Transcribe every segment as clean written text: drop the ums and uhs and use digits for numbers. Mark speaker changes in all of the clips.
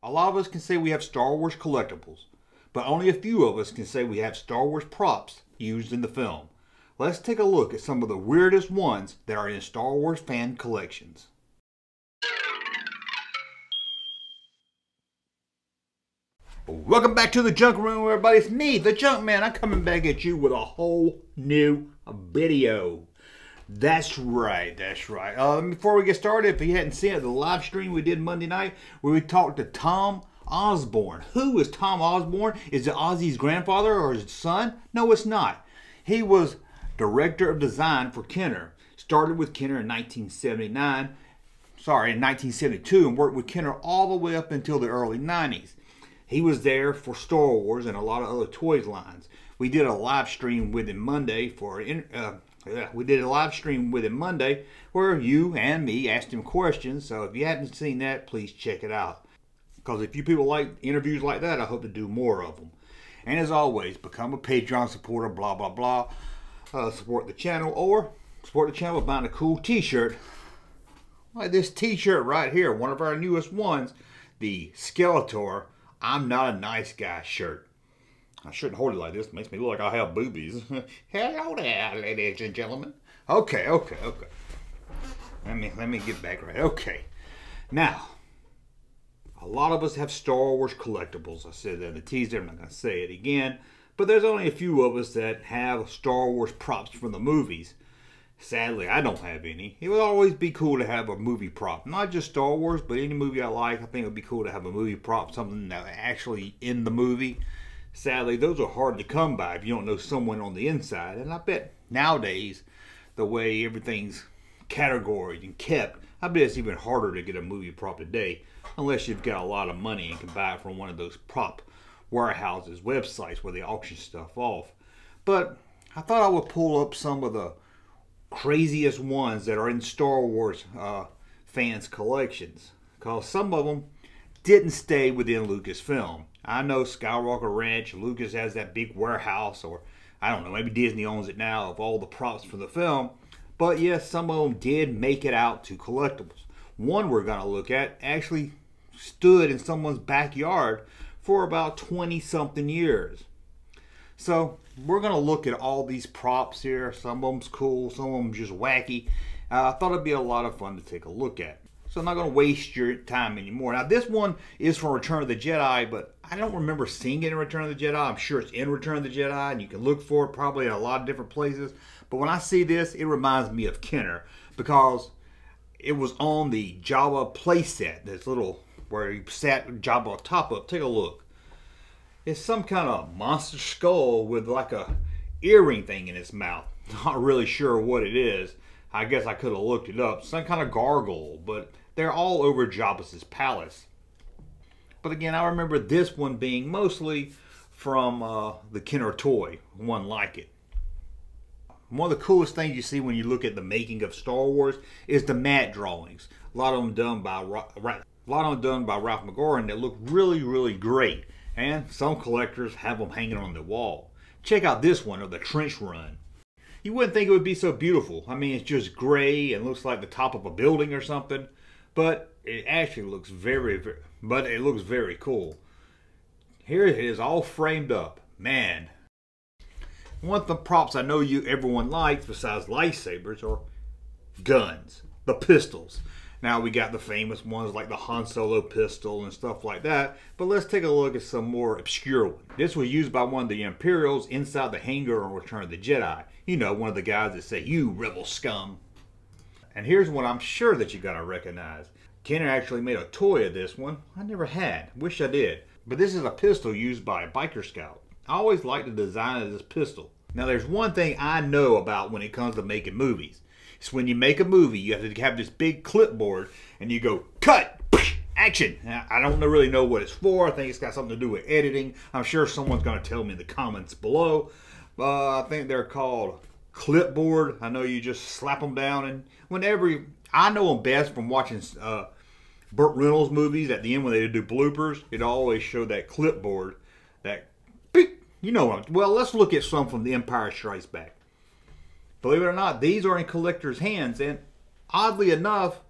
Speaker 1: A lot of us can say we have Star Wars collectibles, but only a few of us can say we have Star Wars props used in the film. Let's take a look at some of the weirdest ones that are in Star Wars fan collections. Welcome back to the Junk Room, everybody. It's me, the Junkman. I'm coming back at you with a whole new video. That's right, that's right. Before we get started, if you hadn't seen it, the live stream we did Monday night where we talked to Tom Osborne. Who is Tom Osborne? Is it Ozzy's grandfather or his son? No, it's not. He was director of design for Kenner. Started with Kenner in 1972 and worked with Kenner all the way up until the early 90s. He was there for Star Wars and a lot of other toys lines. We did a live stream with him Monday where you and me asked him questions. So if you haven't seen that, please check it out. Because if you people like interviews like that, I hope to do more of them. And as always, become a Patreon supporter, blah, blah, blah. Support the channel or support the channel by buying a cool t-shirt. Like this t-shirt right here, one of our newest ones, the Skeletor I'm Not a Nice Guy shirt. I shouldn't hold it like this. It makes me look like I have boobies. Hello there, ladies and gentlemen. Okay. Let me get back right. Okay. Now, a lot of us have Star Wars collectibles. I said that in the teaser. I'm not going to say it again. But there's only a few of us that have Star Wars props from the movies. Sadly, I don't have any. It would always be cool to have a movie prop. Not just Star Wars, but any movie I like. I think it would be cool to have a movie prop, something that actually in the movie. Sadly, those are hard to come by if you don't know someone on the inside. And I bet nowadays, the way everything's categorized and kept, I bet it's even harder to get a movie prop today. Unless you've got a lot of money and can buy it from one of those prop warehouses, websites where they auction stuff off. But I thought I would pull up some of the craziest ones that are in Star Wars fans' collections. Because some of them didn't stay within Lucasfilm. I know Skywalker Ranch, Lucas has that big warehouse, or I don't know, maybe Disney owns it now, of all the props for the film. But yes, some of them did make it out to collectibles. One we're going to look at actually stood in someone's backyard for about 20-something years. So we're going to look at all these props here. Some of them's cool, some of them just wacky. I thought it'd be a lot of fun to take a look at. So I'm not going to waste your time anymore. Now this one is from Return of the Jedi, but I don't remember seeing it in Return of the Jedi. I'm sure it's in Return of the Jedi, and you can look for it probably in a lot of different places. But when I see this, it reminds me of Kenner, because it was on the Jabba playset. This little, where he sat Jabba top up. Take a look. It's some kind of monster skull with like a earring thing in its mouth. Not really sure what it is. I guess I could have looked it up. Some kind of gargoyle, but they're all over Jabba's palace. But again, I remember this one being mostly from the Kenner toy, one like it. One of the coolest things you see when you look at the making of Star Wars is the matte drawings. A lot of them done by Ralph McGuire that look really, really great. And some collectors have them hanging on the wall. Check out this one of the trench run. You wouldn't think it would be so beautiful. I mean, it's just gray and looks like the top of a building or something. But it actually looks very cool. Here it is, all framed up. Man. One of the props I know everyone likes, besides lightsabers, are guns. The pistols. Now we got the famous ones like the Han Solo pistol and stuff like that. But let's take a look at some more obscure ones. This was used by one of the Imperials inside the hangar on Return of the Jedi. You know, one of the guys that say, "You rebel scum." And here's one I'm sure that you gotta recognize. Kenner actually made a toy of this one. I never had. Wish I did. But this is a pistol used by a biker scout. I always liked the design of this pistol. Now there's one thing I know about when it comes to making movies. It's when you make a movie, you have to have this big clipboard and you go, cut, action. Now, I don't really know what it's for. I think it's got something to do with editing. I'm sure someone's going to tell me in the comments below. I think they're called Clipboard. I know you just slap them down, and I know them best from watching Burt Reynolds movies. At the end when they do bloopers, it always showed that clipboard, that beep, you know what. Well, let's look at some from The Empire Strikes Back. Believe it or not, these are in collectors' hands, and oddly enough,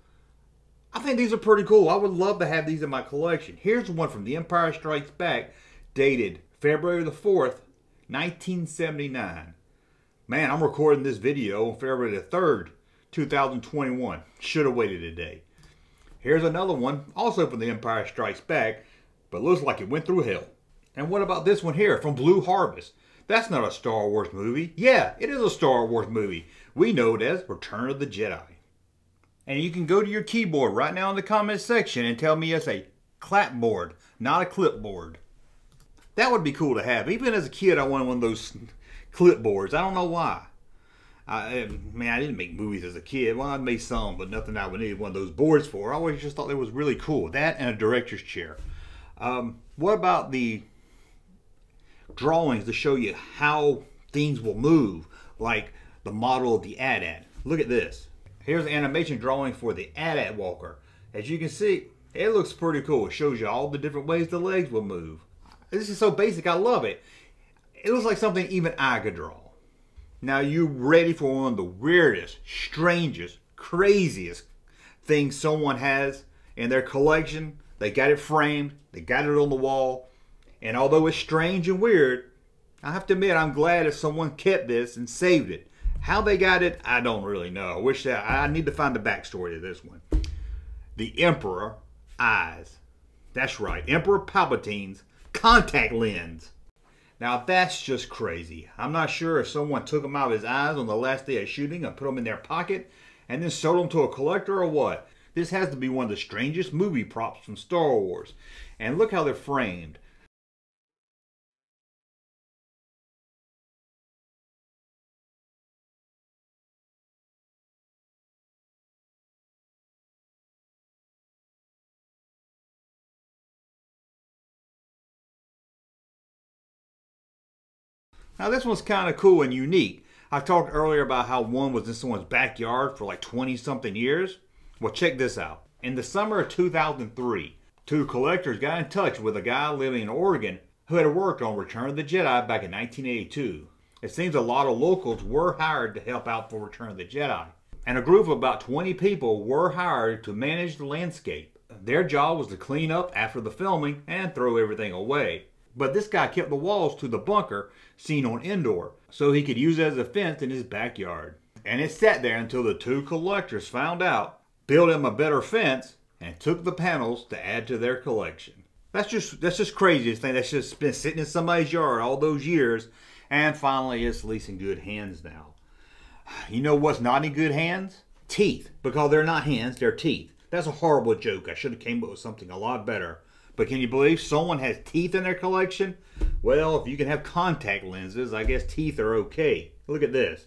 Speaker 1: I think these are pretty cool. I would love to have these in my collection. Here's one from The Empire Strikes Back, dated February the 4th, 1979. Man, I'm recording this video on February the 3rd, 2021. Should have waited a day. Here's another one, also from The Empire Strikes Back, but looks like it went through hell. And what about this one here, from Blue Harvest? That's not a Star Wars movie. Yeah, it is a Star Wars movie. We know it as Return of the Jedi. And you can go to your keyboard right now in the comment section and tell me it's a clapboard, not a clipboard. That would be cool to have. Even as a kid, I wanted one of those clipboards. I don't know why. I didn't make movies as a kid. Well, I made some, but nothing I would need one of those boards for. I always just thought it was really cool. That and a director's chair. What about the drawings to show you how things will move, like the model of the AT-AT? Look at this. Here's an animation drawing for the AT-AT walker. As you can see, it looks pretty cool. It shows you all the different ways the legs will move. This is so basic, I love it. It looks like something even I could draw. Now you ready for one of the weirdest, strangest, craziest things someone has in their collection? They got it framed, they got it on the wall, and although it's strange and weird, I have to admit I'm glad that someone kept this and saved it. How they got it, I don't really know. I need to find the backstory to this one. The Emperor eyes. That's right, Emperor Palpatine's contact lens. Now that's just crazy. I'm not sure if someone took them out of his eyes on the last day of shooting and put them in their pocket and then sold them to a collector or what. This has to be one of the strangest movie props from Star Wars. And look how they're framed. Now this one's kind of cool and unique. I talked earlier about how one was in someone's backyard for like 20 something years. Well, check this out. In the summer of 2003, two collectors got in touch with a guy living in Oregon who had worked on Return of the Jedi back in 1982. It seems a lot of locals were hired to help out for Return of the Jedi. And a group of about 20 people were hired to manage the landscape. Their job was to clean up after the filming and throw everything away. But this guy kept the walls to the bunker seen on Endor, so he could use it as a fence in his backyard. And it sat there until the two collectors found out, built him a better fence, and took the panels to add to their collection. That's just crazy to think that's just been sitting in somebody's yard all those years, and finally it's at least in good hands now. You know what's not in good hands? Teeth, because they're not hands, they're teeth. That's a horrible joke. I should have came up with something a lot better. But can you believe someone has teeth in their collection? Well, if you can have contact lenses, I guess teeth are okay. Look at this.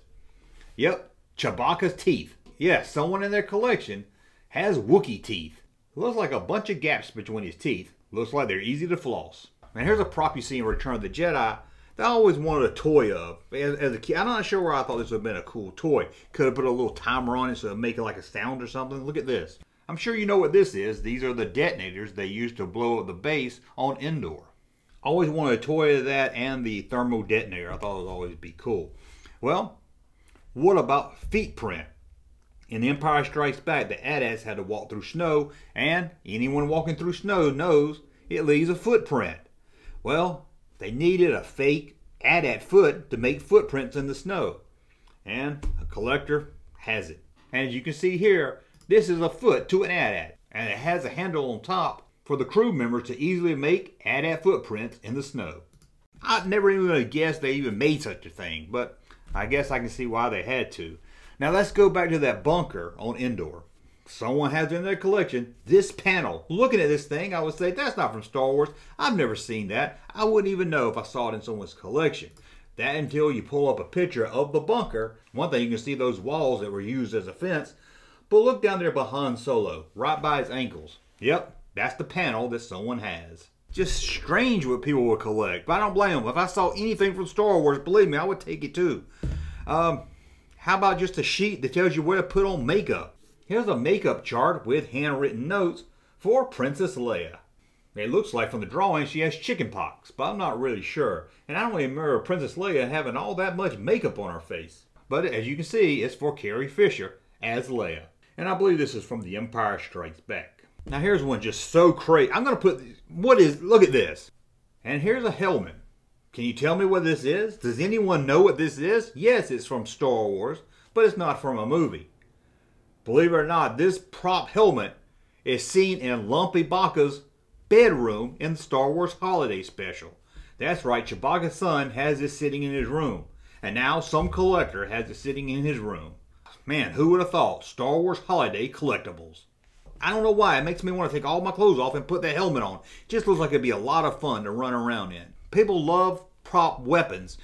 Speaker 1: Yep, Chewbacca's teeth. Yes, someone in their collection has Wookiee teeth. Looks like a bunch of gaps between his teeth. Looks like they're easy to floss. And here's a prop you see in Return of the Jedi that I always wanted a toy of. As a kid, I'm not sure where I thought this would have been a cool toy. Could have put a little timer on it so it would make it like a sound or something. Look at this. I'm sure you know what this is. These are the detonators they used to blow up the base on Endor. I always wanted a toy of that and the thermo detonator. I thought it would always be cool. Well, what about feet print? In The Empire Strikes Back, the AT-ATs had to walk through snow, and anyone walking through snow knows it leaves a footprint. Well, they needed a fake AT-AT foot to make footprints in the snow. And a collector has it. And as you can see here, this is a foot to an AT-AT, and it has a handle on top for the crew members to easily make AT-AT footprints in the snow. I'd never even guessed they even made such a thing, but I guess I can see why they had to. Now let's go back to that bunker on Endor. Someone has in their collection this panel. Looking at this thing, I would say that's not from Star Wars. I've never seen that. I wouldn't even know if I saw it in someone's collection. That until you pull up a picture of the bunker. One thing, you can see those walls that were used as a fence. But look down there behind Solo, right by his ankles. Yep, that's the panel that someone has. Just strange what people would collect, but I don't blame them. If I saw anything from Star Wars, believe me, I would take it too. How about just a sheet that tells you where to put on makeup? Here's a makeup chart with handwritten notes for Princess Leia. It looks like from the drawing she has chickenpox, but I'm not really sure. And I don't even remember Princess Leia having all that much makeup on her face. But as you can see, it's for Carrie Fisher as Leia. And I believe this is from The Empire Strikes Back. Now here's one just so crazy. I'm going to put, look at this. And here's a helmet. Can you tell me what this is? Does anyone know what this is? Yes, it's from Star Wars, but it's not from a movie. Believe it or not, this prop helmet is seen in Lumpy Baca's bedroom in the Star Wars Holiday Special. That's right, Chewbacca's son has this sitting in his room. And now some collector has it sitting in his room. Man, who would have thought? Star Wars Holiday Collectibles. I don't know why. It makes me want to take all my clothes off and put that helmet on. It just looks like it'd be a lot of fun to run around in. People love prop weapons.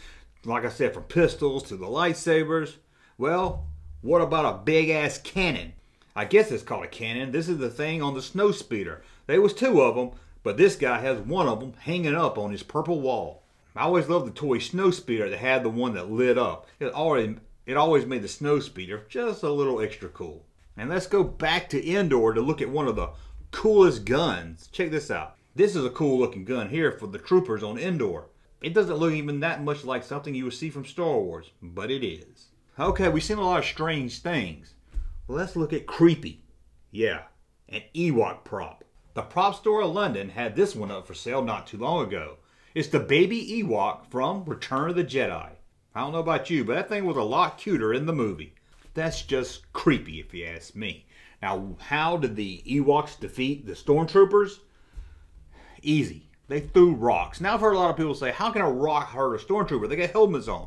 Speaker 1: Like I said, from pistols to the lightsabers. Well, what about a big-ass cannon? I guess it's called a cannon. This is the thing on the snowspeeder. There was two of them, but this guy has one of them hanging up on his purple wall. I always loved the toy snowspeeder that had the one that lit up. It always made the snowspeeder just a little extra cool. And let's go back to Endor to look at one of the coolest guns. Check this out. This is a cool looking gun here for the troopers on Endor. It doesn't look even that much like something you would see from Star Wars, but it is. Okay, we've seen a lot of strange things. Let's look at creepy. Yeah, an Ewok prop. The prop store in London had this one up for sale not too long ago. It's the baby Ewok from Return of the Jedi. I don't know about you, but that thing was a lot cuter in the movie. That's just creepy if you ask me. Now, how did the Ewoks defeat the stormtroopers? Easy. They threw rocks. Now I've heard a lot of people say, how can a rock hurt a stormtrooper? They got helmets on.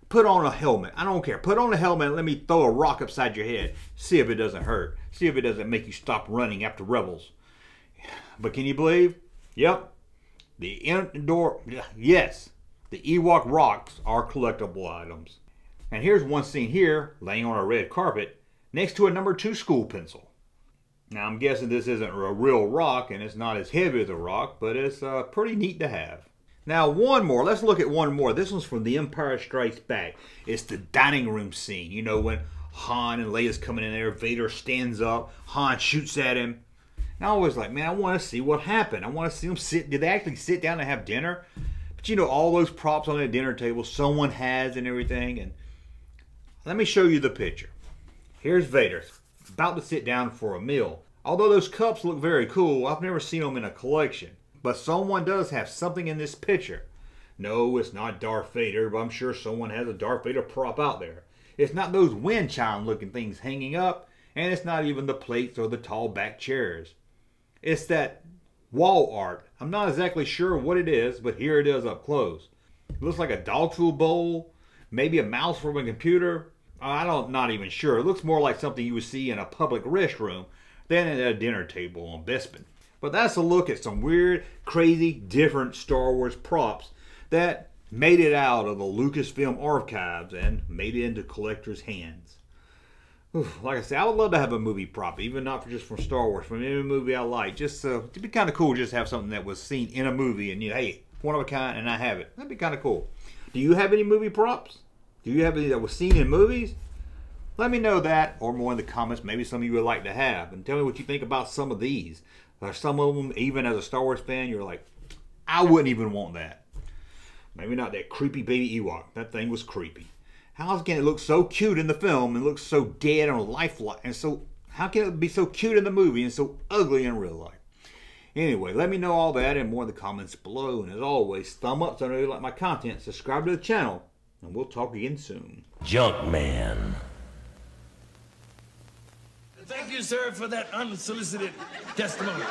Speaker 1: Put on a helmet. I don't care. Put on a helmet and let me throw a rock upside your head. See if it doesn't hurt. See if it doesn't make you stop running after rebels. But can you believe? Yep. Yes. The Ewok rocks are collectible items. And here's one seen here, laying on a red carpet, next to a number 2 school pencil. Now I'm guessing this isn't a real rock and it's not as heavy as a rock, but it's pretty neat to have. Now one more, let's look at one more. This one's from The Empire Strikes Back. It's the dining room scene. You know, when Han and Leia's coming in there, Vader stands up, Han shoots at him. And I was like, man, I want to see what happened. I want to see them sit. Did they actually sit down and have dinner? But you know, all those props on the dinner table, someone has and everything. And let me show you the picture. Here's Vader, about to sit down for a meal. Although those cups look very cool, I've never seen them in a collection. But someone does have something in this picture. No, it's not Darth Vader, but I'm sure someone has a Darth Vader prop out there. It's not those wind chime looking things hanging up, and it's not even the plates or the tall back chairs. It's that wall art. I'm not exactly sure what it is, but here it is up close. It looks like a dog food bowl, maybe a mouse from a computer. Not even sure. It looks more like something you would see in a public restroom than at a dinner table on Bespin. But that's a look at some weird, crazy, different Star Wars props that made it out of the Lucasfilm archives and made it into collectors' hands. Like I said, I would love to have a movie prop, even not just from Star Wars, from any movie I like. Just it'd be kind of cool just to have something that was seen in a movie and, you know, hey, one of a kind and I have it. That'd be kind of cool. Do you have any movie props? Do you have any that was seen in movies? Let me know that or more in the comments. Maybe some of you would like to have. And tell me what you think about some of these. Or some of them, even as a Star Wars fan, you're like, I wouldn't even want that. Maybe not that creepy baby Ewok. That thing was creepy. How can it look so cute in the film and look so dead and lifelike? And so, how can it be so cute in the movie and so ugly in real life? Anyway, let me know all that and more in the comments below. And as always, thumb up so I know you like my content. Subscribe to the channel. And we'll talk again soon.
Speaker 2: Junkman.
Speaker 3: Thank you, sir, for that unsolicited testimony.